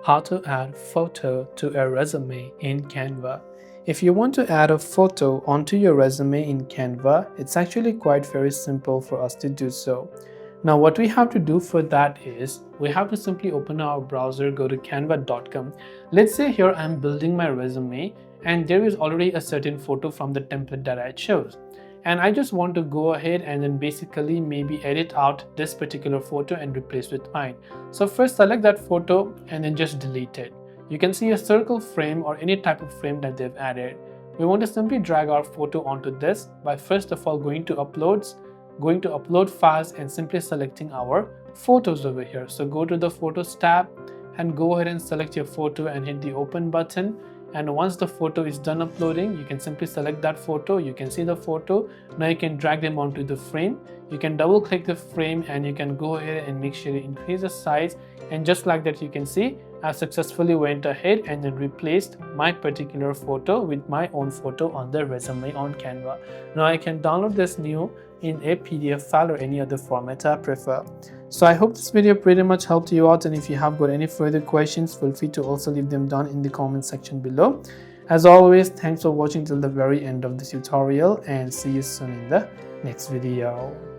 How to add photo to a resume in Canva. If you want to add a photo onto your resume in Canva, it's actually quite very simple for us to do so. Now what we have to do for that is, we have to simply open our browser, go to canva.com. Let's say here I'm building my resume and there is already a certain photo from the template that I chose. And I just want to go ahead and then basically maybe edit out this particular photo and replace with mine. So first select that photo and then just delete it. You can see a circle frame or any type of frame that they've added. We want to simply drag our photo onto this by first of all going to uploads, going to upload files and simply selecting our photos over here. So go to the photos tab and go ahead and select your photo and hit the open button. And once the photo is done uploading, you can simply select that photo. You can see the photo. Now you can drag them onto the frame. You can double click the frame and you can go ahead and make sure you increase the size. And just like that, you can see I successfully went ahead and then replaced my particular photo with my own photo on the resume on Canva. Now I can download this new in a PDF file or any other format I prefer. So I hope this video pretty much helped you out, and if you have got any further questions, feel free to also leave them down in the comment section below. As always, thanks for watching till the very end of this tutorial and see you soon in the next video.